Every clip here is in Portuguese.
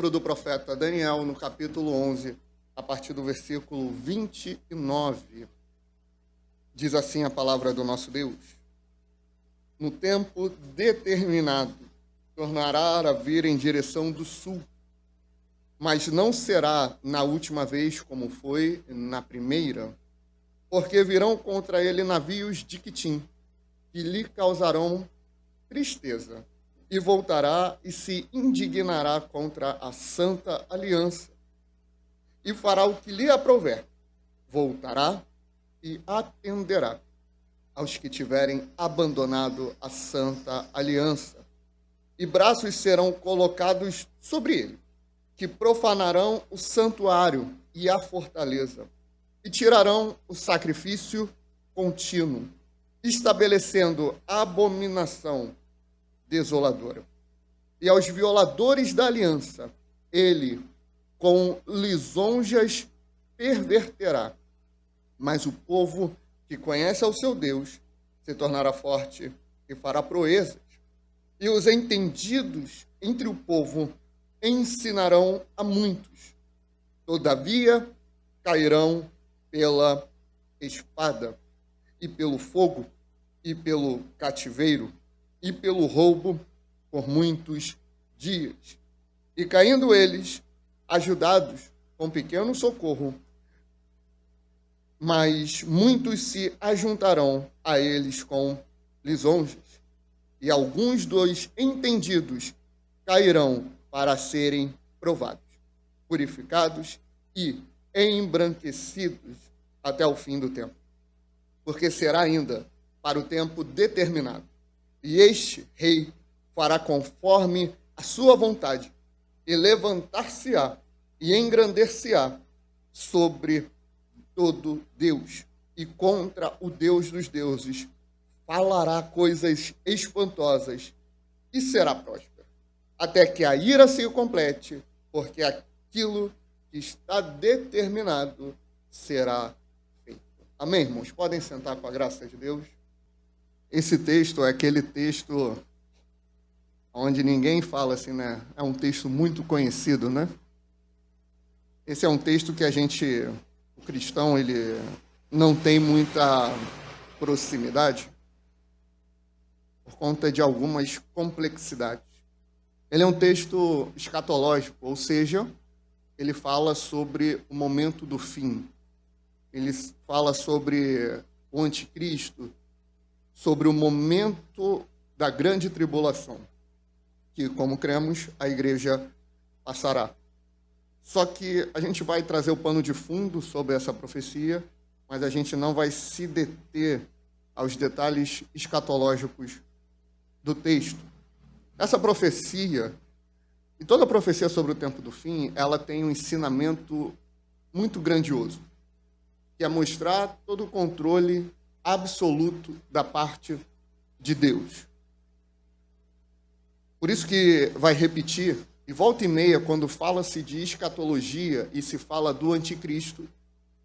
livro do profeta Daniel, no capítulo 11, a partir do versículo 29. Diz assim a palavra do nosso Deus: no tempo determinado, tornará a vir em direção do sul, mas não será na última vez como foi na primeira, porque virão contra ele navios de Quitim, que lhe causarão tristeza, e voltará e se indignará contra a santa aliança, e fará o que lhe aprouver, voltará e atenderá aos que tiverem abandonado a santa aliança, e braços serão colocados sobre ele, que profanarão o santuário e a fortaleza, e tirarão o sacrifício contínuo, estabelecendo abominação desoladora. E aos violadores da aliança, ele com lisonjas perverterá. Mas o povo que conhece ao seu Deus se tornará forte e fará proezas. E os entendidos entre o povo ensinarão a muitos. Todavia, cairão pela espada, e pelo fogo, e pelo cativeiro, e pelo roubo por muitos dias. E caindo eles, ajudados com pequeno socorro, mas muitos se ajuntarão a eles com lisonjas, e alguns dos entendidos cairão para serem provados, purificados e embranquecidos até o fim do tempo, porque será ainda para o tempo determinado. E este rei fará conforme a sua vontade, e levantar-se-á e engrandecer-se-á sobre todo Deus, e contra o Deus dos deuses falará coisas espantosas, e será próspero, até que a ira se complete, porque aquilo que está determinado será feito. Amém, irmãos? Podem sentar com a graça de Deus. Esse texto é aquele texto onde ninguém fala assim, né? É um texto muito conhecido, né? Esse é um texto que o cristão, ele não tem muita proximidade por conta de algumas complexidades. Ele é um texto escatológico, ou seja, ele fala sobre o momento do fim. Ele fala sobre o anticristo, sobre o momento da grande tribulação, que, como cremos, a igreja passará. Só que a gente vai trazer o pano de fundo sobre essa profecia, mas a gente não vai se deter aos detalhes escatológicos do texto. Essa profecia, e toda profecia sobre o tempo do fim, ela tem um ensinamento muito grandioso, que é mostrar todo o controle absoluto da parte de Deus. Por isso que vai repetir, e volta e meia, quando fala-se de escatologia e se fala do anticristo,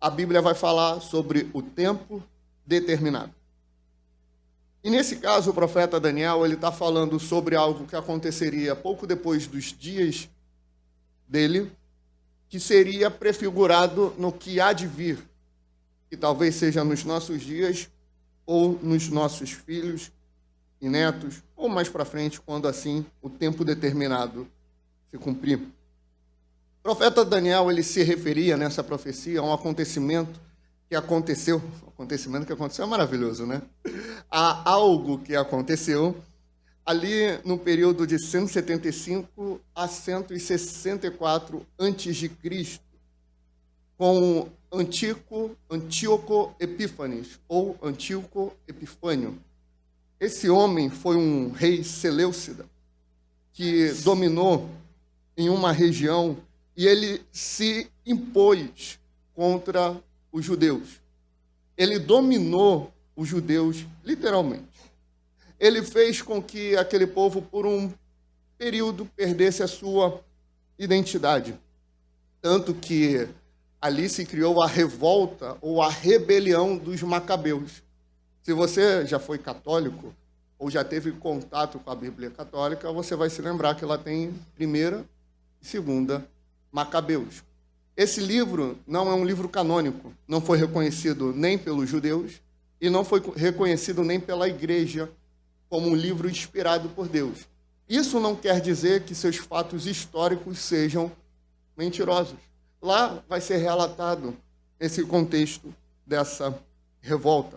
a Bíblia vai falar sobre o tempo determinado. E nesse caso, o profeta Daniel, ele está falando sobre algo que aconteceria pouco depois dos dias dele, que seria prefigurado no que há de vir, que talvez seja nos nossos dias, ou nos nossos filhos e netos, ou mais para frente, quando assim o tempo determinado se cumprir. O profeta Daniel, ele se referia nessa profecia a um acontecimento que aconteceu, é maravilhoso, né? A algo que aconteceu ali no período de 175 a 164 a.C., com Antíoco Epífanes, ou Antíoco Epifânio. Esse homem foi um rei seleucida, que dominou em uma região, e ele se impôs contra os judeus. Ele dominou os judeus, literalmente. Ele fez com que aquele povo, por um período, perdesse a sua identidade. Tanto que ali se criou a revolta ou a rebelião dos macabeus. Se você já foi católico ou já teve contato com a Bíblia católica, você vai se lembrar que ela tem primeira e e 2 Macabeus. Esse livro não é um livro canônico, não foi reconhecido nem pelos judeus e não foi reconhecido nem pela igreja como um livro inspirado por Deus. Isso não quer dizer que seus fatos históricos sejam mentirosos. Lá vai ser relatado esse contexto dessa revolta.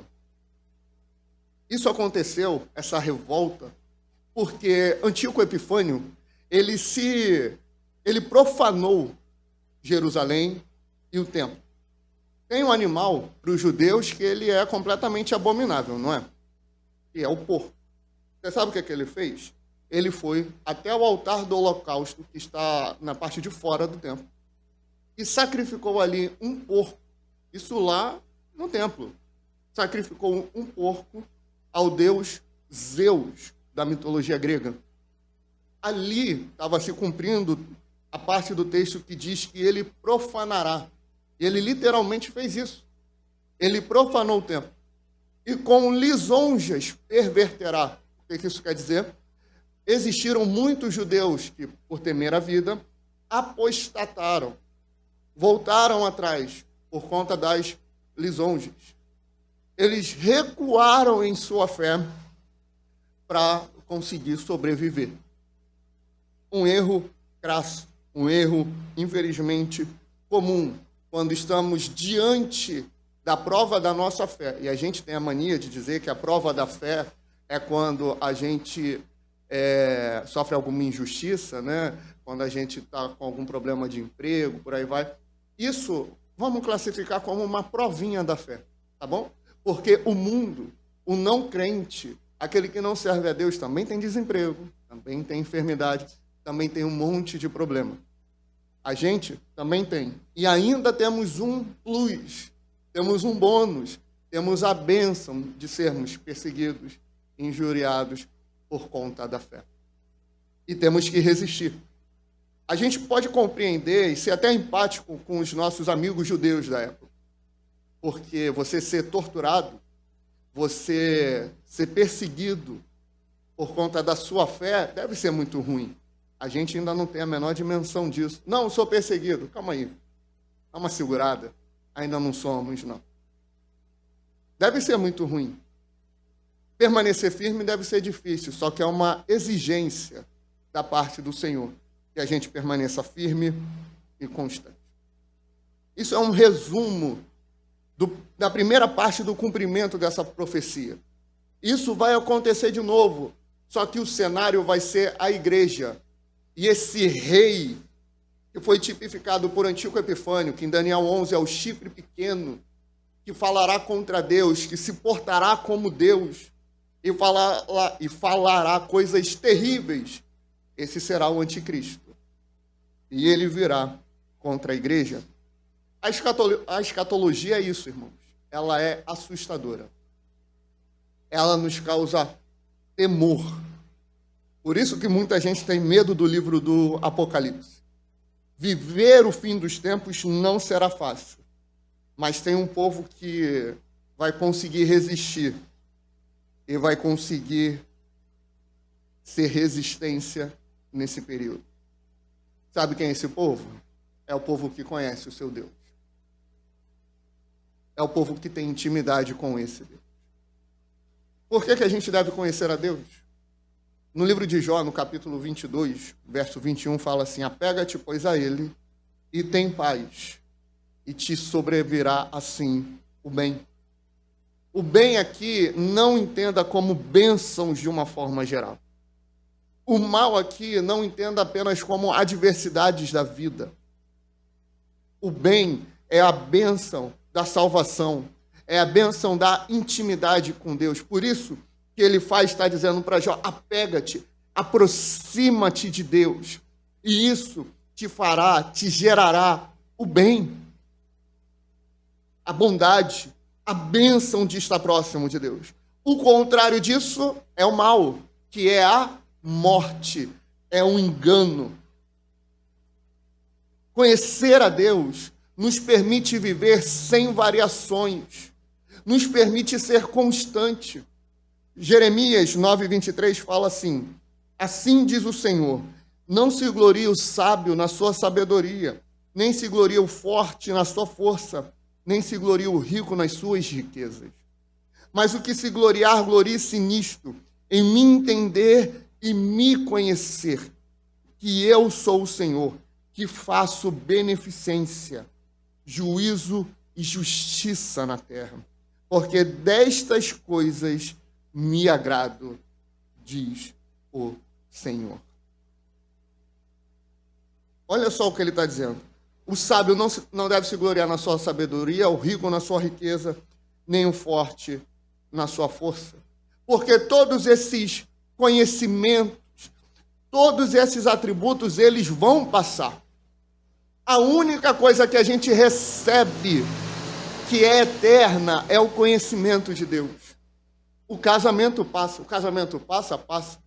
Isso aconteceu, essa revolta, porque Antíoco Epifânio, ele profanou Jerusalém e o templo. Tem um animal para os judeus que ele é completamente abominável, não é? Que é o porco. Você sabe o que ele fez? Ele foi até o altar do holocausto, que está na parte de fora do templo, e sacrificou ali um porco. Isso lá no templo. Sacrificou um porco ao deus Zeus, da mitologia grega. Ali estava se cumprindo a parte do texto que diz que ele profanará. E ele literalmente fez isso. Ele profanou o templo. E com lisonjas perverterá. O que isso quer dizer? Existiram muitos judeus que, por temer a vida, apostataram, voltaram atrás por conta das lisonjas. Eles recuaram em sua fé para conseguir sobreviver. Um erro crasso, um erro, infelizmente, comum, quando estamos diante da prova da nossa fé. E a gente tem a mania de dizer que a prova da fé é quando a gente sofre alguma injustiça, né? Quando a gente está com algum problema de emprego, por aí vai. Isso vamos classificar como uma provinha da fé, tá bom? Porque o mundo, o não crente, aquele que não serve a Deus, também tem desemprego, também tem enfermidade, também tem um monte de problema. A gente também tem. E ainda temos um plus, temos um bônus, temos a bênção de sermos perseguidos, injuriados por conta da fé. E temos que resistir. A gente pode compreender e ser até empático com os nossos amigos judeus da época. Porque você ser torturado, você ser perseguido por conta da sua fé, deve ser muito ruim. A gente ainda não tem a menor dimensão disso. Não, eu sou perseguido. Calma aí. Dá uma segurada. Ainda não somos, não. Deve ser muito ruim. Permanecer firme deve ser difícil, só que é uma exigência da parte do Senhor que a gente permaneça firme e constante. Isso é um resumo da primeira parte do cumprimento dessa profecia. Isso vai acontecer de novo, só que o cenário vai ser a igreja. E esse rei, que foi tipificado por Antíoco Epifânio, que em Daniel 11 é o chifre pequeno, que falará contra Deus, que se portará como Deus, e falará coisas terríveis, esse será o anticristo. E ele virá contra a igreja. A escatologia é isso, irmãos. Ela é assustadora. Ela nos causa temor. Por isso que muita gente tem medo do livro do Apocalipse. Viver o fim dos tempos não será fácil. Mas tem um povo que vai conseguir resistir e vai conseguir ser resistência nesse período. Sabe quem é esse povo? É o povo que conhece o seu Deus. É o povo que tem intimidade com esse Deus. Por que a gente deve conhecer a Deus? No livro de Jó, no capítulo 22, verso 21, fala assim: apega-te, pois, a ele, e tem paz, e te sobrevirá assim o bem. O bem aqui não entenda como bênçãos de uma forma geral. O mal aqui não entenda apenas como adversidades da vida. O bem é a bênção da salvação, é a bênção da intimidade com Deus. Por isso que ele está dizendo para Jó: apega-te, aproxima-te de Deus, e isso te gerará o bem, a bondade, a bênção de estar próximo de Deus. O contrário disso é o mal, que é a morte, é um engano. Conhecer a Deus nos permite viver sem variações, nos permite ser constante. Jeremias 9:23 fala assim: assim diz o Senhor, Não se glorie o sábio na sua sabedoria, nem se glorie o forte na sua força, nem se glorie o rico nas suas riquezas. Mas o que se gloriar, glorie-se nisto, em me entender e me conhecer, que eu sou o Senhor, que faço beneficência, juízo e justiça na terra, porque destas coisas me agrado, diz o Senhor. Olha só o que ele está dizendo. O sábio não deve se gloriar na sua sabedoria, o rico na sua riqueza, nem o forte na sua força. Porque todos esses conhecimentos, todos esses atributos, eles vão passar. A única coisa que a gente recebe, que é eterna, é o conhecimento de Deus. O casamento passa, passa,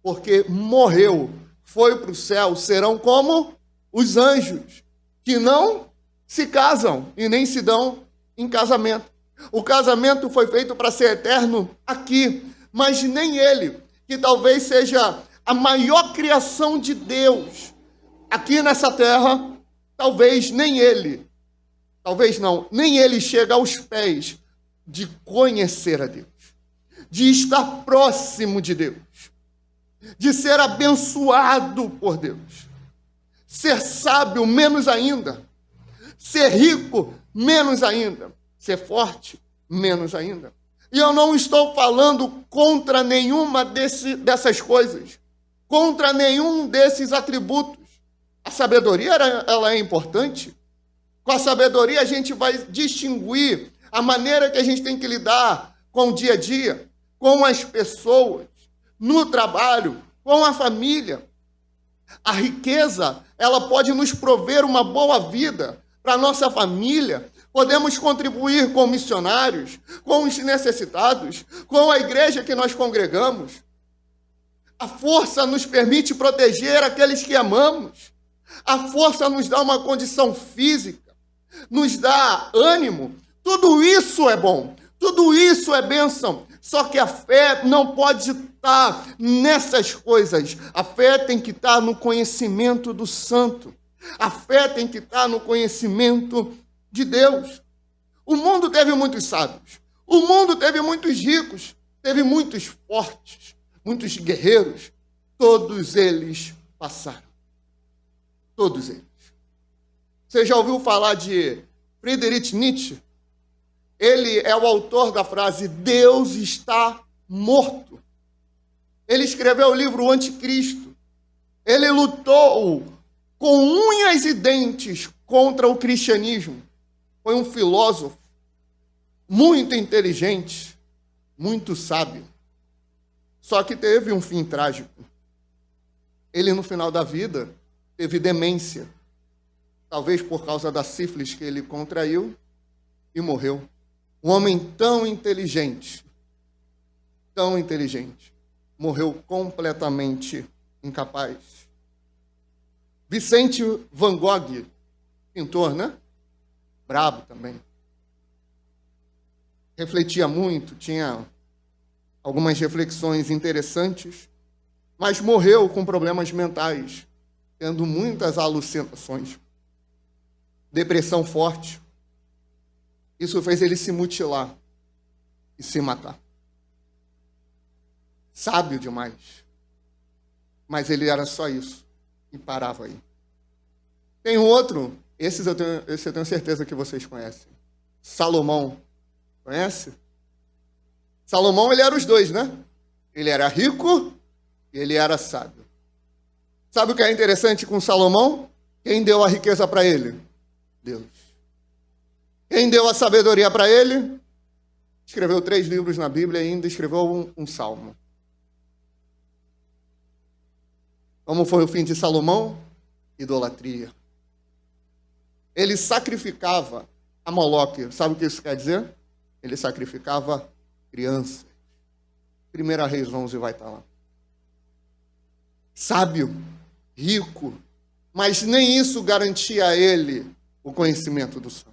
porque morreu, foi para o céu, serão como os anjos, que não se casam e nem se dão em casamento. O casamento foi feito para ser eterno aqui, mas nem ele, que talvez seja a maior criação de Deus aqui nessa terra, talvez nem ele chega aos pés de conhecer a Deus, de estar próximo de Deus, de ser abençoado por Deus. Ser sábio, menos ainda. Ser rico, menos ainda. Ser forte, menos ainda. E eu não estou falando contra nenhuma dessas coisas, contra nenhum desses atributos. A sabedoria, ela é importante. Com a sabedoria, a gente vai distinguir a maneira que a gente tem que lidar com o dia a dia, com as pessoas, no trabalho, com a família. A riqueza, ela pode nos prover uma boa vida para a nossa família. Podemos contribuir com missionários, com os necessitados, com a igreja que nós congregamos. A força nos permite proteger aqueles que amamos. A força nos dá uma condição física, nos dá ânimo. Tudo isso é bom, tudo isso é bênção. Só que a fé não pode estar nessas coisas. A fé tem que estar no conhecimento do santo. A fé tem que estar no conhecimento de Deus. O mundo teve muitos sábios. O mundo teve muitos ricos. Teve muitos fortes, muitos guerreiros. Todos eles passaram. Todos eles. Você já ouviu falar de Friedrich Nietzsche? Ele é o autor da frase Deus está morto. Ele escreveu o livro O Anticristo. Ele lutou com unhas e dentes contra o cristianismo. Foi um filósofo muito inteligente, muito sábio. Só que teve um fim trágico. Ele, no final da vida, teve demência. Talvez por causa da sífilis que ele contraiu e morreu. Um homem tão inteligente, morreu completamente incapaz. Vicente Van Gogh, pintor, né? Brabo também. Refletia muito, tinha algumas reflexões interessantes, mas morreu com problemas mentais, tendo muitas alucinações. Depressão forte. Isso fez ele se mutilar e se matar. Sábio demais. Mas ele era só isso. E parava aí. Tem um outro, esse eu tenho certeza que vocês conhecem. Salomão. Conhece? Salomão, ele era os dois, né? Ele era rico e ele era sábio. Sabe o que é interessante com Salomão? Quem deu a riqueza para ele? Deus. Quem deu a sabedoria para ele? Escreveu 3 livros na Bíblia e ainda escreveu um salmo. Como foi o fim de Salomão? Idolatria. Ele sacrificava a Moloque. Sabe o que isso quer dizer? Ele sacrificava crianças. 1 Reis 11 vai estar lá. Sábio, rico, mas nem isso garantia a ele o conhecimento do santo.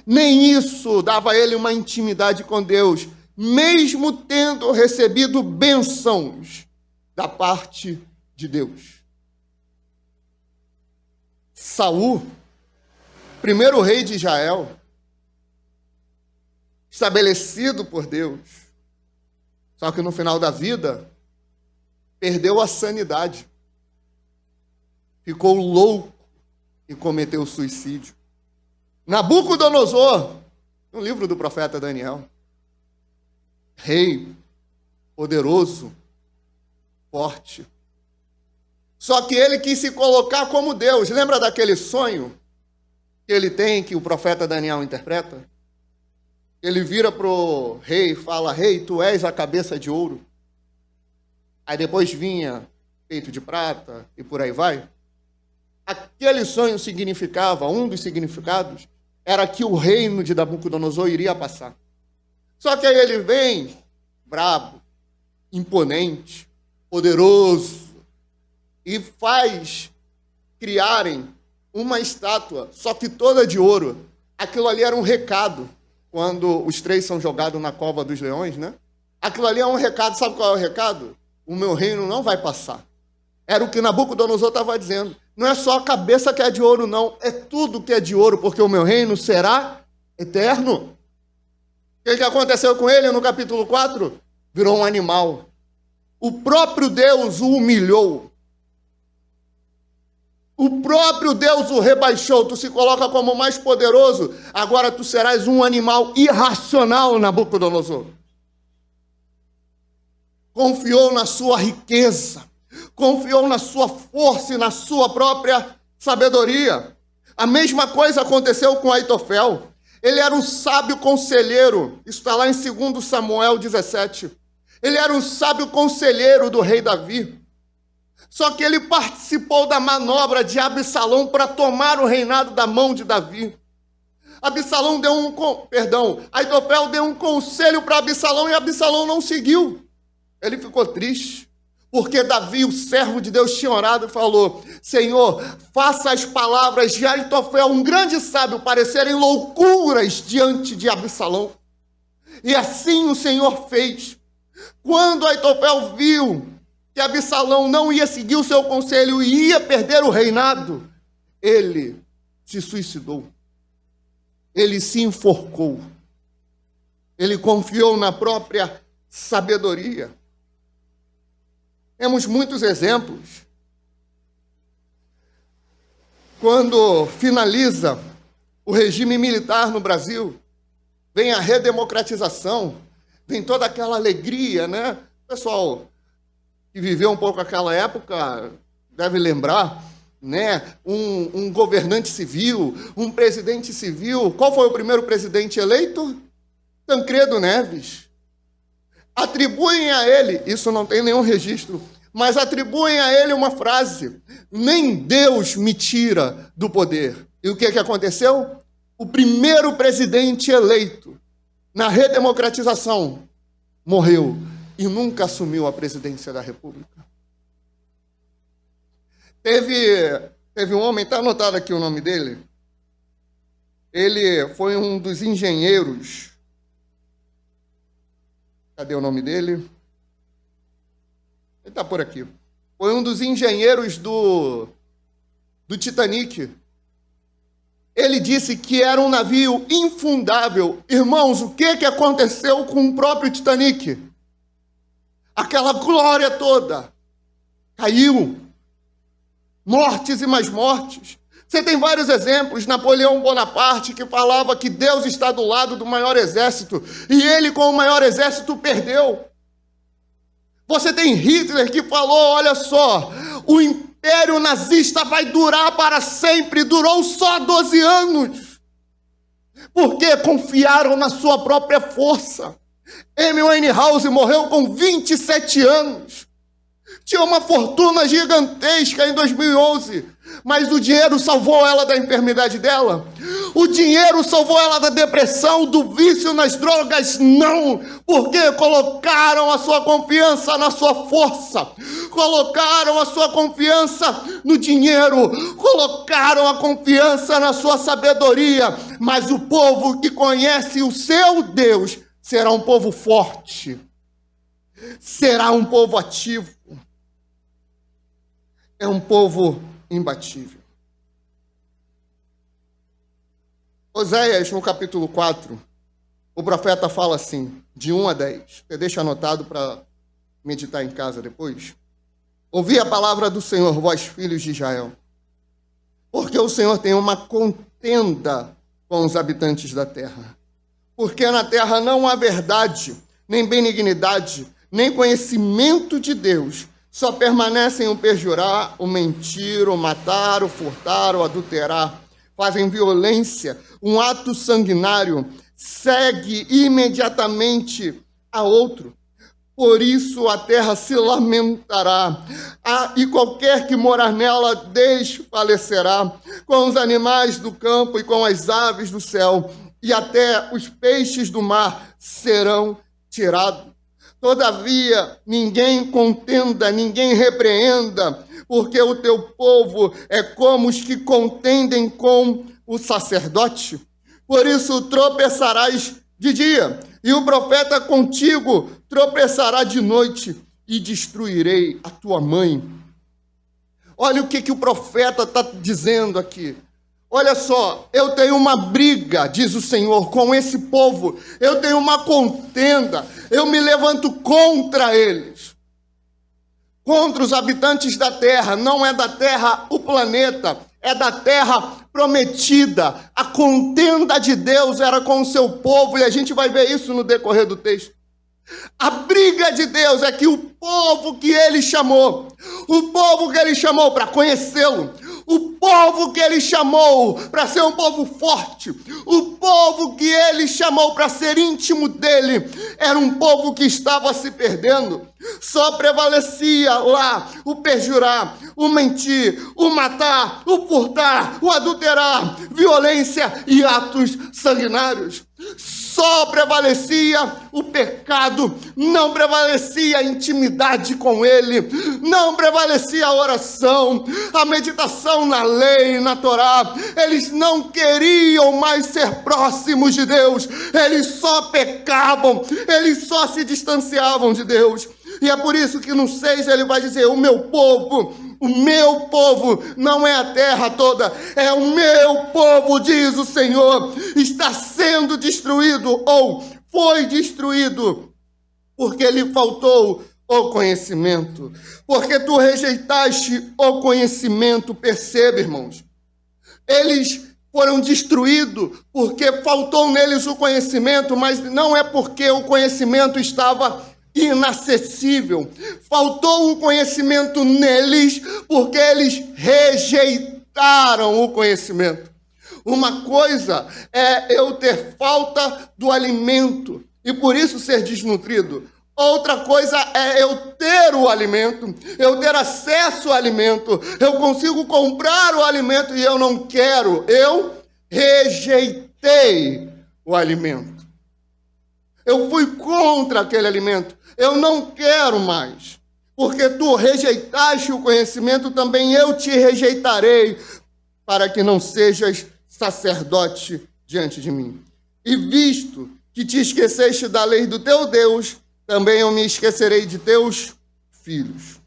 Nem isso dava a ele uma intimidade com Deus, mesmo tendo recebido bênçãos da parte de Deus. Saul, primeiro rei de Israel, estabelecido por Deus, só que no final da vida, perdeu a sanidade, ficou louco e cometeu suicídio. Nabucodonosor, no livro do profeta Daniel, rei, poderoso, forte. Só que ele quis se colocar como Deus. Lembra daquele sonho que ele tem, que o profeta Daniel interpreta? Ele vira para o rei e fala: rei, tu és a cabeça de ouro. Aí depois vinha peito de prata e por aí vai. Aquele sonho significava, um dos significados, era que o reino de Nabucodonosor iria passar. Só que aí ele vem, brabo, imponente, poderoso, e faz criarem uma estátua, só que toda de ouro. Aquilo ali era um recado, quando os três são jogados na cova dos leões, né? Aquilo ali é um recado, sabe qual é o recado? O meu reino não vai passar. Era o que Nabucodonosor estava dizendo. Não é só a cabeça que é de ouro, não. É tudo que é de ouro, porque o meu reino será eterno. O que aconteceu com ele no capítulo 4? Virou um animal. O próprio Deus o humilhou. O próprio Deus o rebaixou. Tu se coloca como o mais poderoso. Agora tu serás um animal irracional, Nabucodonosor. Confiou na sua riqueza. Confiou na sua força e na sua própria sabedoria. A mesma coisa aconteceu com Aitofel. Ele era um sábio conselheiro. Isso está lá em 2 Samuel 17. Ele era um sábio conselheiro do rei Davi. Só que ele participou da manobra de Absalão para tomar o reinado da mão de Davi. Aitofel deu um conselho para Absalão e Absalão não seguiu. Ele ficou triste, porque Davi, o servo de Deus, tinha orado e falou: Senhor, faça as palavras de Aitofel, um grande sábio, parecerem loucuras diante de Absalão. E assim o Senhor fez. Quando Aitofel viu que Absalão não ia seguir o seu conselho e ia perder o reinado, ele se suicidou. Ele se enforcou. Ele confiou na própria sabedoria. Temos muitos exemplos. Quando finaliza o regime militar no Brasil, vem a redemocratização, vem toda aquela alegria, né? O pessoal que viveu um pouco aquela época deve lembrar, né? Um governante civil, um presidente civil. Qual foi o primeiro presidente eleito? Tancredo Neves. Atribuem a ele, isso não tem nenhum registro, mas atribuem a ele uma frase: nem Deus me tira do poder. E o que aconteceu? O primeiro presidente eleito na redemocratização morreu e nunca assumiu a presidência da República. Teve um homem, está anotado aqui o nome dele, ele foi um dos engenheiros. Cadê o nome dele? Ele está por aqui. Foi um dos engenheiros do Titanic. Ele disse que era um navio infundável. Irmãos, o que aconteceu com o próprio Titanic? Aquela glória toda caiu. Mortes e mais mortes. Você tem vários exemplos. Napoleão Bonaparte, que falava que Deus está do lado do maior exército, e ele, com o maior exército, perdeu. Você tem Hitler, que falou: olha só, o império nazista vai durar para sempre. Durou só 12 anos. Porque confiaram na sua própria força. Amy Winehouse morreu com 27 anos. Tinha uma fortuna gigantesca em 2011, mas o dinheiro salvou ela da enfermidade dela? O dinheiro salvou ela da depressão, do vício nas drogas? Não, porque colocaram a sua confiança na sua força, colocaram a sua confiança no dinheiro, colocaram a confiança na sua sabedoria. Mas o povo que conhece o seu Deus será um povo forte, será um povo ativo, é um povo imbatível. Oséias, no capítulo 4, o profeta fala assim, de 1 a 10. Você deixa anotado para meditar em casa depois. Ouvi a palavra do Senhor, vós filhos de Israel, porque o Senhor tem uma contenda com os habitantes da terra. Porque na terra não há verdade, nem benignidade, nem conhecimento de Deus. Só permanecem o perjurar, o mentir, o matar, o furtar, o adulterar. Fazem violência, um ato sanguinário, segue imediatamente a outro. Por isso a terra se lamentará, e qualquer que morar nela desfalecerá, com os animais do campo e com as aves do céu, e até os peixes do mar serão tirados. Todavia, ninguém contenda, ninguém repreenda, porque o teu povo é como os que contendem com o sacerdote. Por isso tropeçarás de dia, e o profeta contigo tropeçará de noite, e destruirei a tua mãe. Olha o que o profeta está dizendo aqui. Olha só, eu tenho uma briga, diz o Senhor, com esse povo. Eu tenho uma contenda. Eu me levanto contra eles. Contra os habitantes da terra. Não é da terra o planeta, é da terra prometida. A contenda de Deus era com o seu povo, e a gente vai ver isso no decorrer do texto. A briga de Deus é que o povo que ele chamou, para conhecê-lo, o povo que ele chamou para ser um povo forte, o povo que ele chamou para ser íntimo dele, era um povo que estava se perdendo. Só prevalecia lá o perjurar, o mentir, o matar, o furtar, o adulterar, violência e atos sanguinários. Só prevalecia o pecado, não prevalecia a intimidade com ele, não prevalecia a oração, a meditação na lei, na Torá. Eles não queriam mais ser próximos de Deus, eles só pecavam, eles só se distanciavam de Deus. E é por isso que no 6 ele vai dizer: o meu povo não é a terra toda, é o meu povo, diz o Senhor, está sendo destruído, ou foi destruído, porque lhe faltou o conhecimento. Porque tu rejeitaste o conhecimento. Perceba, irmãos, eles foram destruídos porque faltou neles o conhecimento, mas não é porque o conhecimento estava inacessível. Faltou o conhecimento neles porque eles rejeitaram o conhecimento. Uma coisa é eu ter falta do alimento e por isso ser desnutrido. Outra coisa é eu ter o alimento, eu ter acesso ao alimento, eu consigo comprar o alimento e eu não quero. Eu rejeitei o alimento. Eu fui contra aquele alimento. Eu não quero mais. Porque tu rejeitaste o conhecimento, também eu te rejeitarei, para que não sejas sacerdote diante de mim. E visto que te esqueceste da lei do teu Deus, também eu me esquecerei de teus filhos.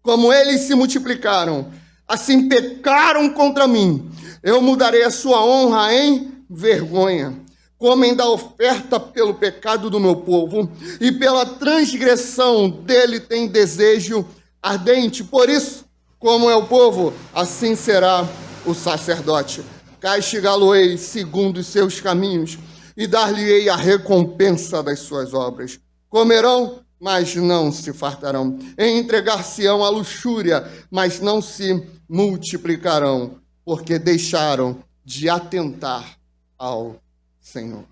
Como eles se multiplicaram, assim pecaram contra mim, eu mudarei a sua honra em vergonha. Comem da oferta pelo pecado do meu povo, e pela transgressão dele tem desejo ardente. Por isso, como é o povo, assim será o sacerdote. Castigá-lo-ei segundo os seus caminhos, e dar-lhe-ei a recompensa das suas obras. Comerão, mas não se fartarão. Entregar-se-ão à luxúria, mas não se multiplicarão, porque deixaram de atentar ao Senhor.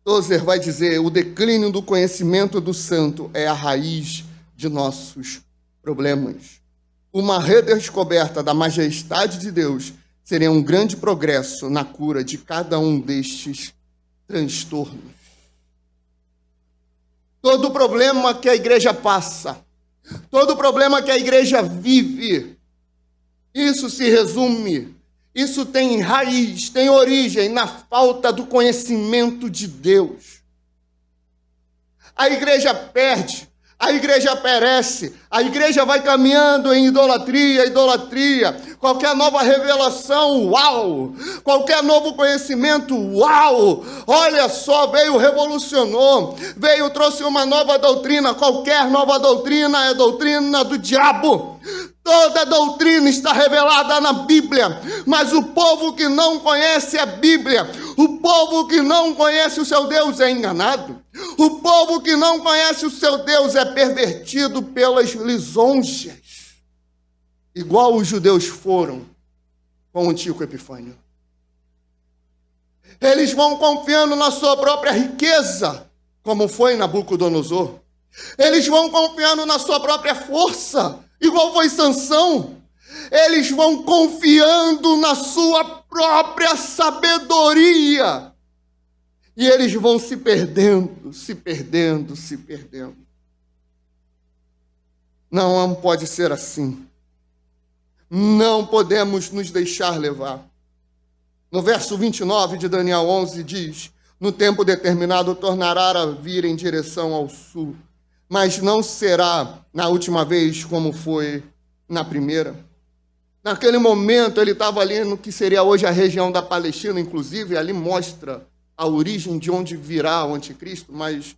Tozer vai dizer: o declínio do conhecimento do santo é a raiz de nossos problemas. Uma redescoberta da majestade de Deus seria um grande progresso na cura de cada um destes transtornos. Todo problema que a igreja passa, todo problema que a igreja vive, isso se resume, isso tem raiz, tem origem na falta do conhecimento de Deus. A igreja perde, a igreja perece, a igreja vai caminhando em idolatria, idolatria. Qualquer nova revelação, uau! Qualquer novo conhecimento, uau! Olha só, veio, revolucionou, veio, trouxe uma nova doutrina. Qualquer nova doutrina é doutrina do diabo. Toda doutrina está revelada na Bíblia, mas o povo que não conhece a Bíblia, o povo que não conhece o seu Deus é enganado. O povo que não conhece o seu Deus é pervertido pelas lisonjas, igual os judeus foram com o Antíoco Epifânio. Eles vão confiando na sua própria riqueza, como foi Nabucodonosor. Eles vão confiando na sua própria força, igual foi Sansão. Eles vão confiando na sua própria sabedoria. E eles vão se perdendo, se perdendo, se perdendo. Não pode ser assim. Não podemos nos deixar levar. No verso 29 de Daniel 11 diz: no tempo determinado tornará a vir em direção ao sul, mas não será na última vez como foi na primeira. Naquele momento ele estava ali no que seria hoje a região da Palestina, inclusive, ali mostra a origem de onde virá o anticristo, mas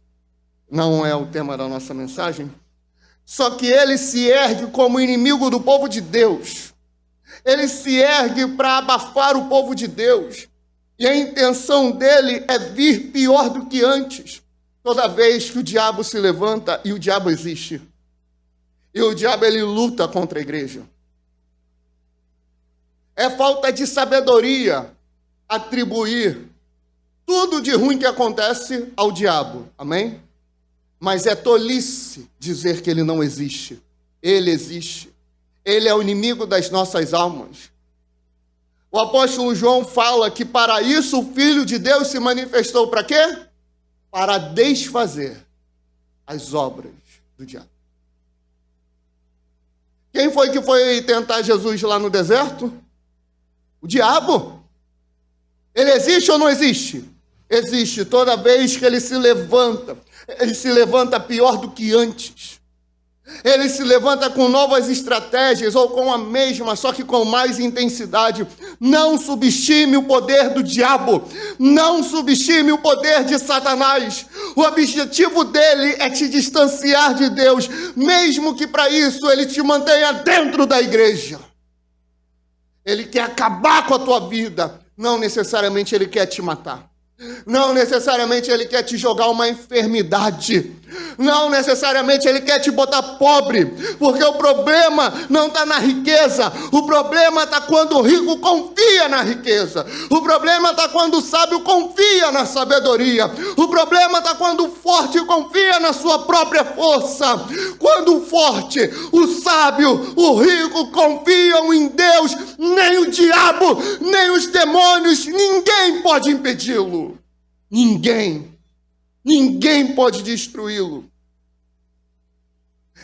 não é o tema da nossa mensagem. Só que ele se ergue como inimigo do povo de Deus. Ele se ergue para abafar o povo de Deus. E a intenção dele é vir pior do que antes. Toda vez que o diabo se levanta, e o diabo existe, e o diabo ele luta contra a igreja. É falta de sabedoria atribuir tudo de ruim que acontece ao diabo, amém? Mas é tolice dizer que ele não existe. Ele existe. Ele é o inimigo das nossas almas. O apóstolo João fala que para isso o Filho de Deus se manifestou para quê? Para desfazer as obras do diabo. Quem foi que foi tentar Jesus lá no deserto? O diabo. Ele existe ou não existe? Existe. Toda vez que ele se levanta pior do que antes. Ele se levanta com novas estratégias ou com a mesma, só que com mais intensidade. Não subestime o poder do diabo. Não subestime o poder de Satanás. O objetivo dele é te distanciar de Deus, mesmo que para isso ele te mantenha dentro da igreja. Ele quer acabar com a tua vida. Não necessariamente ele quer te matar. Não necessariamente ele quer te jogar uma enfermidade. Não necessariamente ele quer te botar pobre. Porque o problema não está na riqueza. O problema está quando o rico confia na riqueza. O problema está quando o sábio confia na sabedoria. O problema está quando o forte confia na sua própria força. Quando o forte, o sábio, o rico confiam em Deus, nem o diabo, nem os demônios, ninguém pode impedi-lo. Ninguém pode destruí-lo.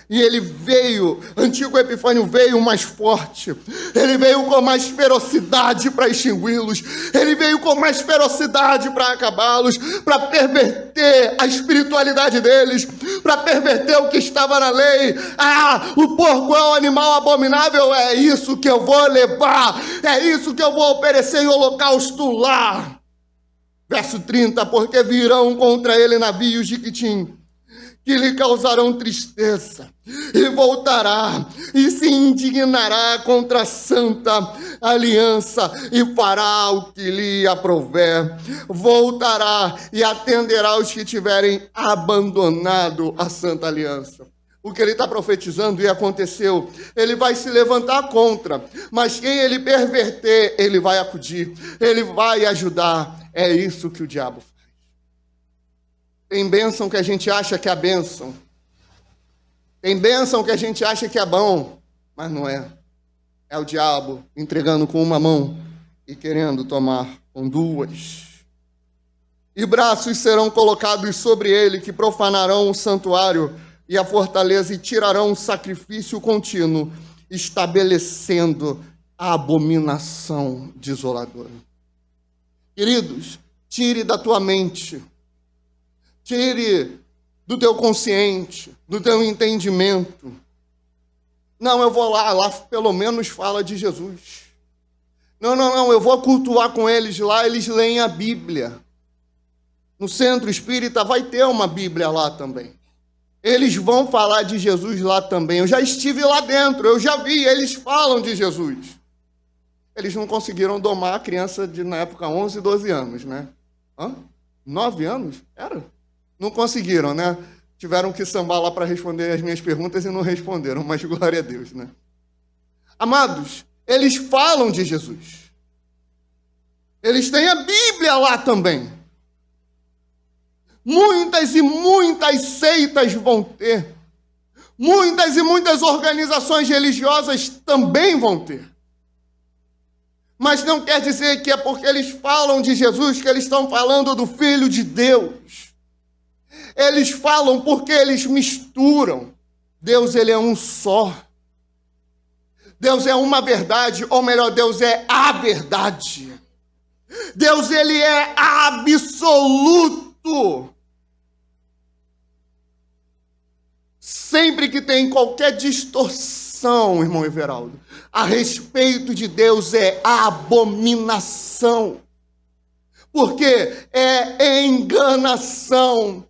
E ele veio, Antíoco Epifânio veio mais forte. Ele veio com mais ferocidade para extingui-los. Ele veio com mais ferocidade para acabá-los, para perverter a espiritualidade deles, para perverter o que estava na lei. Ah, o porco é um animal abominável, é isso que eu vou levar, é isso que eu vou oferecer em holocausto lá. Verso 30, porque virão contra ele navios de Quitim, que lhe causarão tristeza, e voltará, e se indignará contra a santa aliança, e fará o que lhe aprouver. Voltará e atenderá os que tiverem abandonado a santa aliança. O que ele está profetizando e aconteceu, ele vai se levantar contra, mas quem ele perverter, ele vai acudir, ele vai ajudar. É isso que o diabo faz. Tem bênção que a gente acha que é bênção. Tem bênção que a gente acha que é bom, mas não é. É o diabo entregando com uma mão e querendo tomar com duas. E braços serão colocados sobre ele, que profanarão o santuário e a fortaleza, e tirarão o sacrifício contínuo, estabelecendo a abominação desoladora. Queridos, tire da tua mente, tire do teu consciente, do teu entendimento. Não, eu vou lá pelo menos fala de Jesus. Não, eu vou cultuar com eles lá, eles leem a Bíblia. No centro espírita vai ter uma Bíblia lá também. Eles vão falar de Jesus lá também. Eu já estive lá dentro, eu já vi, eles falam de Jesus. Eles não conseguiram domar a criança de, na época, 11, 12 anos, né? 9 anos? Era? Não conseguiram, né? Tiveram que sambar lá para responder as minhas perguntas e não responderam, mas glória a Deus, né? Amados, eles falam de Jesus. Eles têm a Bíblia lá também. Muitas e muitas seitas vão ter. Muitas e muitas organizações religiosas também vão ter. Mas não quer dizer que é porque eles falam de Jesus que eles estão falando do Filho de Deus. Eles falam porque eles misturam. Deus, ele é um só. Deus é uma verdade, ou melhor, Deus é a verdade. Deus, ele é absoluto. Sempre que tem qualquer distorção, irmão Everaldo, a respeito de Deus é abominação. Porque é enganação.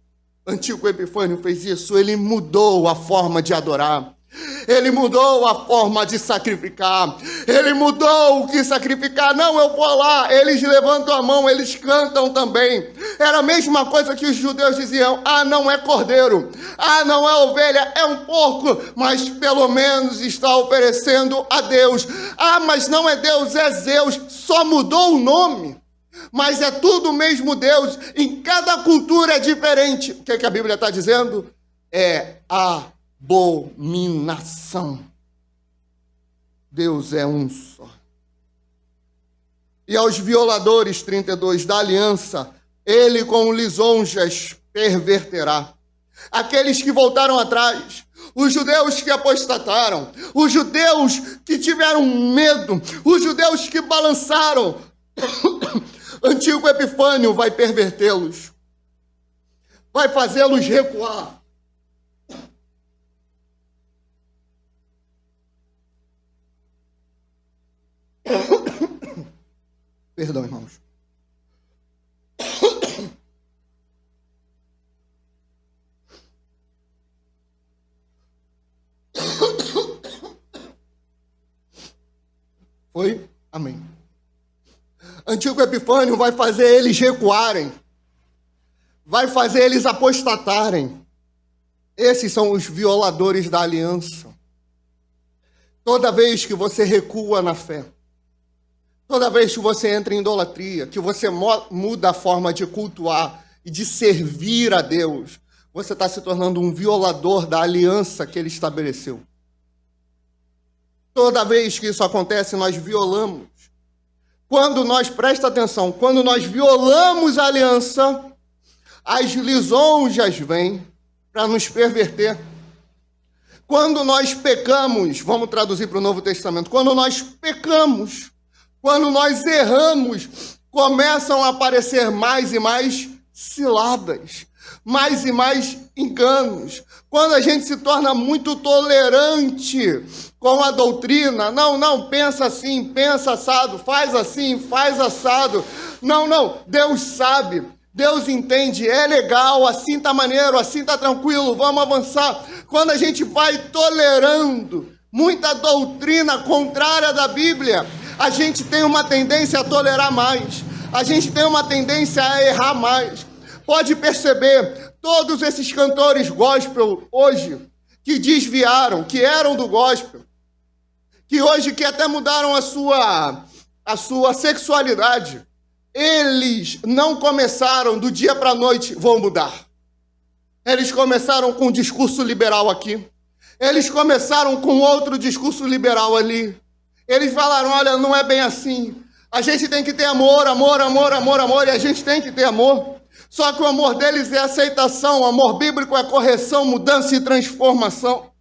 Antigo Epifânio fez isso, ele mudou a forma de adorar. Ele mudou a forma de sacrificar. Ele mudou o que sacrificar. Não, eu vou lá. Eles levantam a mão, eles cantam também. Era a mesma coisa que os judeus diziam. Não é cordeiro. Não é ovelha, é um porco. Mas pelo menos está oferecendo a Deus. Mas não é Deus, é Zeus. Só mudou o nome. Mas é tudo o mesmo Deus. Em cada cultura é diferente. O que a Bíblia está dizendo? É abominação. Deus é um só. E aos violadores, 32, da aliança, ele com lisonjas perverterá. Aqueles que voltaram atrás, os judeus que apostataram, os judeus que tiveram medo, os judeus que balançaram, Antigo Epifânio vai pervertê-los, vai fazê-los recuar. Perdão, irmãos. Foi? Amém. Antigo Epifânio vai fazer eles recuarem, vai fazer eles apostatarem. Esses são os violadores da aliança. Toda vez que você recua na fé, toda vez que você entra em idolatria, que você muda a forma de cultuar e de servir a Deus, você está se tornando um violador da aliança que ele estabeleceu. Toda vez que isso acontece, nós violamos. Quando nós, presta atenção, quando nós violamos a aliança, as lisonjas vêm para nos perverter. Quando nós pecamos, vamos traduzir para o Novo Testamento, quando nós pecamos, quando nós erramos, começam a aparecer mais e mais ciladas, mais e mais enganos. Quando a gente se torna muito tolerante com a doutrina, não, pensa assim, pensa assado, faz assim, faz assado. Não, Deus sabe, Deus entende, é legal, assim tá maneiro, assim tá tranquilo, vamos avançar. Quando a gente vai tolerando muita doutrina contrária da Bíblia, a gente tem uma tendência a tolerar mais, a gente tem uma tendência a errar mais. Pode perceber, todos esses cantores gospel hoje, que desviaram, que eram do gospel, que hoje que até mudaram a sua sexualidade, eles não começaram do dia para a noite, vão mudar. Eles começaram com um discurso liberal aqui, eles começaram com outro discurso liberal ali. Eles falaram, olha, não é bem assim, a gente tem que ter amor, e a gente tem que ter amor. Só que o amor deles é aceitação, o amor bíblico é correção, mudança e transformação.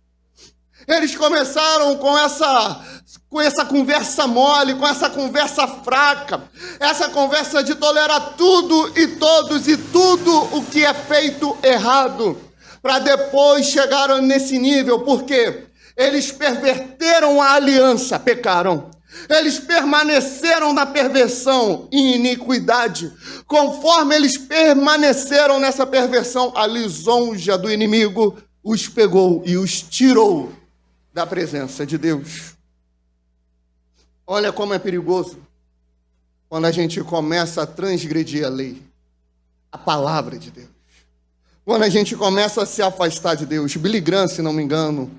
Eles começaram com essa conversa mole, com essa conversa fraca, essa conversa de tolerar tudo e todos e tudo o que é feito errado. para depois chegar nesse nível, porque eles perverteram a aliança, pecaram. Eles permaneceram na perversão e iniquidade. Conforme eles permaneceram nessa perversão, a lisonja do inimigo os pegou e os tirou da presença de Deus. Olha como é perigoso quando a gente começa a transgredir a lei, a palavra de Deus. Quando a gente começa a se afastar de Deus. Billy Graham, se não me engano,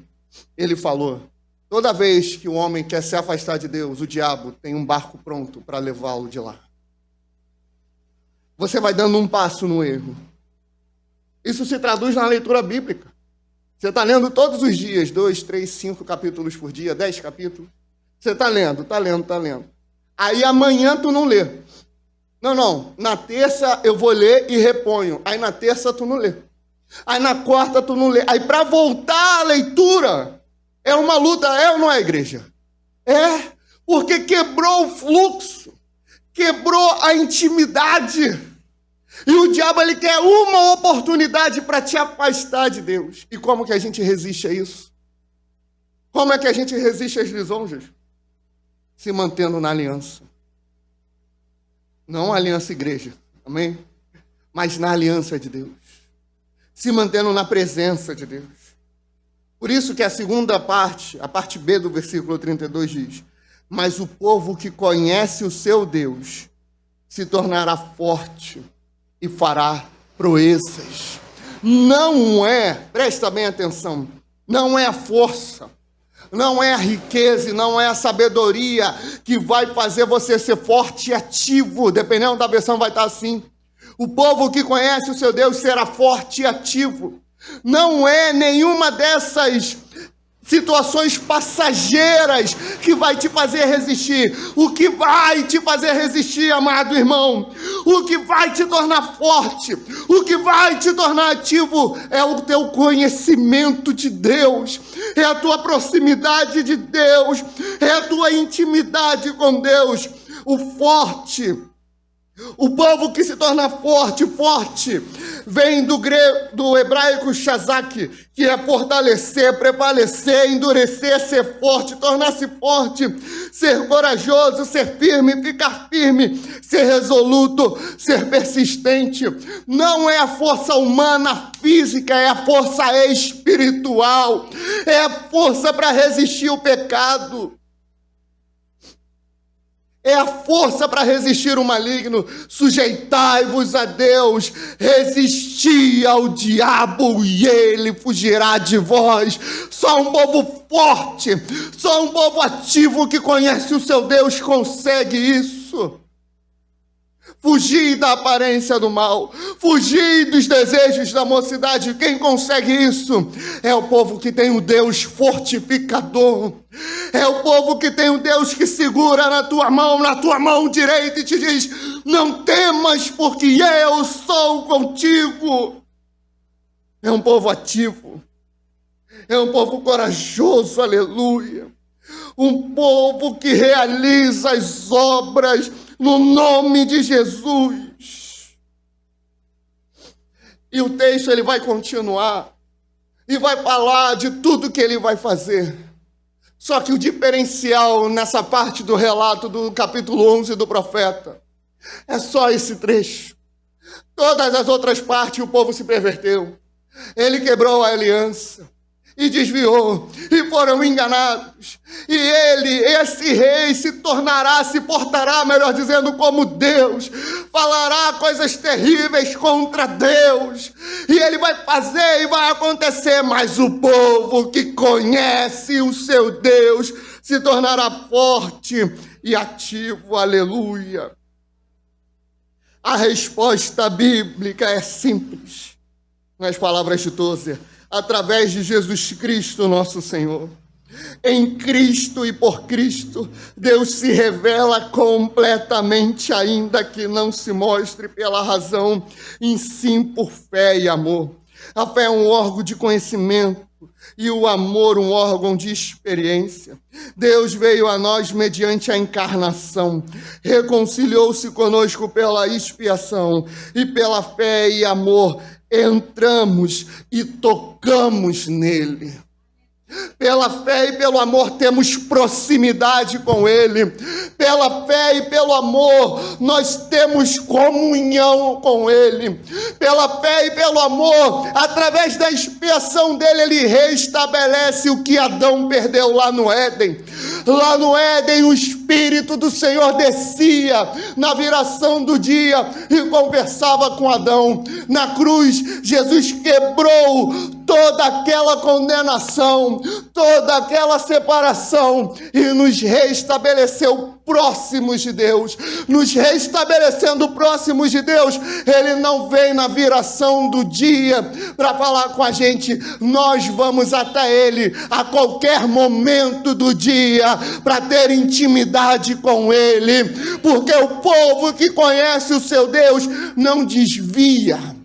ele falou: toda vez que o homem quer se afastar de Deus, o diabo tem um barco pronto para levá-lo de lá. Você vai dando um passo no erro. Isso se traduz na leitura bíblica. Você está lendo todos os dias, 2, 3, 5 capítulos por dia, 10 capítulos. Você está lendo. Aí amanhã tu não lê. Não, na terça eu vou ler e reponho. Aí na terça tu não lê. Aí na quarta tu não lê. Aí para voltar à leitura, é uma luta, é ou não é, igreja? É, porque quebrou o fluxo, quebrou a intimidade. E o diabo, ele quer uma oportunidade para te afastar de Deus. E como que a gente resiste a isso? Como é que a gente resiste às lisonjas? Se mantendo na aliança. Não a aliança igreja, amém? Mas na aliança de Deus. Se mantendo na presença de Deus. Por isso que a segunda parte, a parte B do versículo 32 diz: mas o povo que conhece o seu Deus se tornará forte e fará proezas. Não é, presta bem atenção, não é a força, não é a riqueza, não é a sabedoria que vai fazer você ser forte e ativo. Dependendo da versão vai estar assim: o povo que conhece o seu Deus será forte e ativo. Não é nenhuma dessas situações passageiras que vai te fazer resistir. O que vai te fazer resistir, amado irmão, o que vai te tornar forte, o que vai te tornar ativo é o teu conhecimento de Deus, é a tua proximidade de Deus, é a tua intimidade com Deus. O forte, o povo que se torna forte, vem do hebraico shazak, que é fortalecer, prevalecer, endurecer, ser forte, tornar-se forte, ser corajoso, ser firme, ficar firme, ser resoluto, ser persistente. Não é a força humana física, é a força espiritual, é a força para resistir o pecado. É a força para resistir o maligno. Sujeitai-vos a Deus, resisti ao diabo e ele fugirá de vós. Só um povo forte, só um povo ativo que conhece o seu Deus consegue isso. Fugir da aparência do mal, fugir dos desejos da mocidade. Quem consegue isso é o povo que tem o Deus fortificador. É o povo que tem o Deus que segura na tua mão direita e te diz: não temas, porque eu sou contigo. É um povo ativo, é um povo corajoso, aleluia. Um povo que realiza as obras no nome de Jesus. E o texto ele vai continuar e vai falar de tudo que ele vai fazer. Só que o diferencial nessa parte do relato do capítulo 11 do profeta é só esse trecho. Todas as outras partes o povo se perverteu. Ele quebrou a aliança e desviou, e foram enganados. E esse rei, se portará, melhor dizendo, como Deus, falará coisas terríveis contra Deus, e ele vai fazer e vai acontecer, mas o povo que conhece o seu Deus se tornará forte e ativo, aleluia. A resposta bíblica é simples, nas palavras de Tozer: através de Jesus Cristo, nosso Senhor. Em Cristo e por Cristo, Deus se revela completamente, ainda que não se mostre pela razão, em sim por fé e amor. A fé é um órgão de conhecimento e o amor um órgão de experiência. Deus veio a nós mediante a encarnação, reconciliou-se conosco pela expiação e pela fé e amor entramos e tocamos nele. Pela fé e pelo amor temos proximidade com Ele. Pela fé e pelo amor nós temos comunhão com Ele. Pela fé e pelo amor, através da expiação dele, Ele restabelece o que Adão perdeu lá no Éden. Lá no Éden, o Espírito do Senhor descia na viração do dia e conversava com Adão. Na cruz, Jesus quebrou toda aquela condenação, toda aquela separação e nos restabeleceu próximos de Deus. Nos restabelecendo próximos de Deus, Ele não vem na viração do dia para falar com a gente. Nós vamos até Ele a qualquer momento do dia para ter intimidade com Ele, porque o povo que conhece o seu Deus não desvia.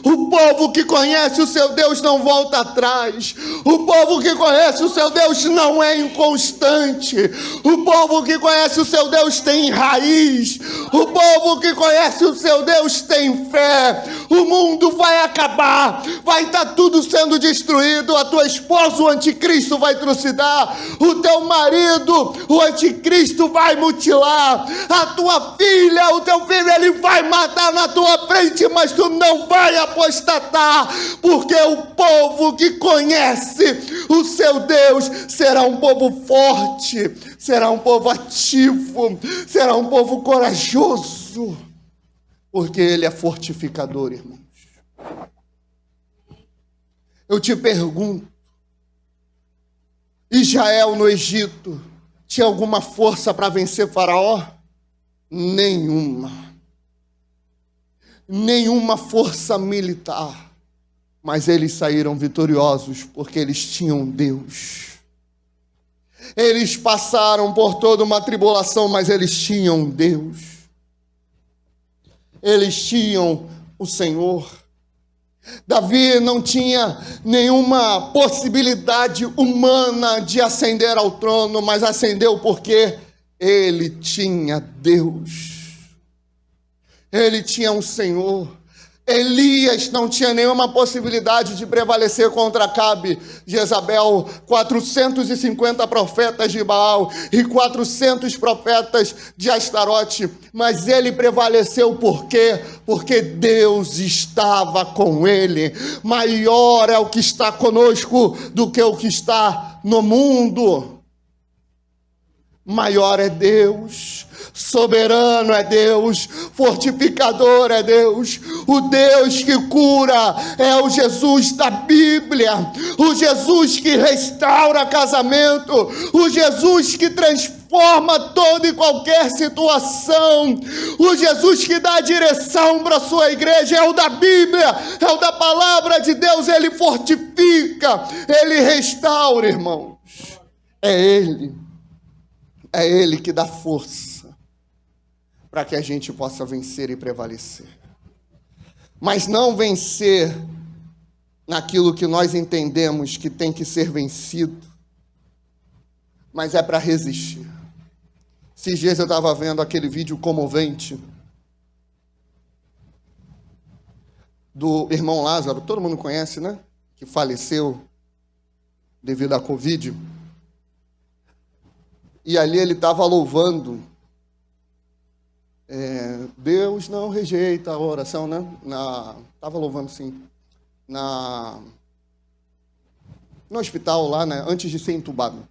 O povo que conhece o seu Deus não volta atrás. O povo que conhece o seu Deus não é inconstante. O povo que conhece o seu Deus tem raiz. O povo que conhece o seu Deus tem fé. O mundo vai acabar, vai estar tudo sendo destruído. A tua esposa, o anticristo, vai trucidar. O teu marido, o anticristo, vai mutilar. A tua filha, o teu filho, ele vai matar na tua frente, mas tu não vai apostatar, porque o povo que conhece o seu Deus será um povo forte, será um povo ativo, será um povo corajoso, porque Ele é fortificador, irmãos. Eu te pergunto, Israel no Egito tinha alguma força para vencer Faraó? Nenhuma força militar, mas eles saíram vitoriosos porque eles tinham Deus. Eles passaram por toda uma tribulação, mas eles tinham Deus. Eles tinham o Senhor. Davi não tinha nenhuma possibilidade humana de ascender ao trono, mas ascendeu porque ele tinha Deus. Ele tinha um Senhor. Elias não tinha nenhuma possibilidade de prevalecer contra Acabe, Jezabel, 450 profetas de Baal e 400 profetas de Astarote, mas ele prevaleceu por quê? Porque Deus estava com ele. Maior é o que está conosco do que o que está no mundo. Maior é Deus, soberano é Deus, fortificador é Deus, o Deus que cura é o Jesus da Bíblia, o Jesus que restaura casamento, o Jesus que transforma toda e qualquer situação, o Jesus que dá direção para a sua igreja, é o da Bíblia, é o da palavra de Deus. Ele fortifica, Ele restaura, irmãos, é Ele que dá força para que a gente possa vencer e prevalecer. Mas não vencer naquilo que nós entendemos que tem que ser vencido, mas é para resistir. Esses dias eu estava vendo aquele vídeo comovente do irmão Lázaro, todo mundo conhece, né? Que faleceu devido à Covid. E ali ele estava louvando. Deus não rejeita a oração, né? Estava louvando, sim. No hospital lá, né? Antes de ser entubado.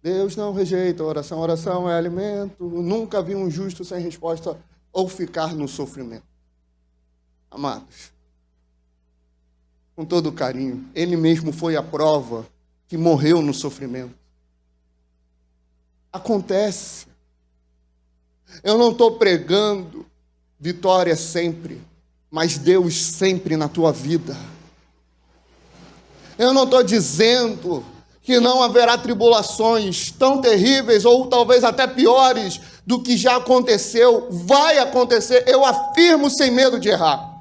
Deus não rejeita a oração é alimento. Nunca vi um justo sem resposta ou ficar no sofrimento. Amados, com todo carinho, ele mesmo foi a prova que morreu no sofrimento. Acontece. Eu não estou pregando vitória sempre, mas Deus sempre na tua vida. Eu não estou dizendo que não haverá tribulações tão terríveis ou talvez até piores do que já aconteceu. Vai acontecer, eu afirmo sem medo de errar.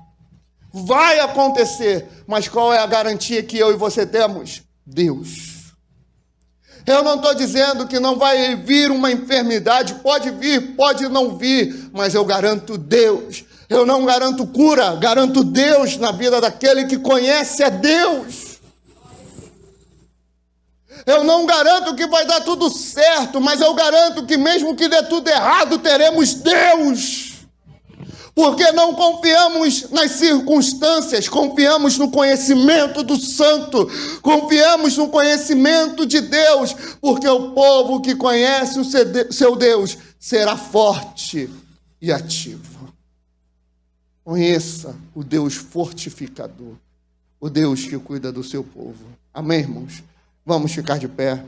Vai acontecer, mas qual é a garantia que eu e você temos? Deus. Eu não estou dizendo que não vai vir uma enfermidade, pode vir, pode não vir, mas eu garanto Deus. Eu não garanto cura, garanto Deus na vida daquele que conhece a Deus. Eu não garanto que vai dar tudo certo, mas eu garanto que mesmo que dê tudo errado, teremos Deus. Porque não confiamos nas circunstâncias, confiamos no conhecimento do Santo, confiamos no conhecimento de Deus, porque o povo que conhece o seu Deus será forte e ativo. Conheça o Deus fortificador, o Deus que cuida do seu povo. Amém, irmãos? Vamos ficar de pé.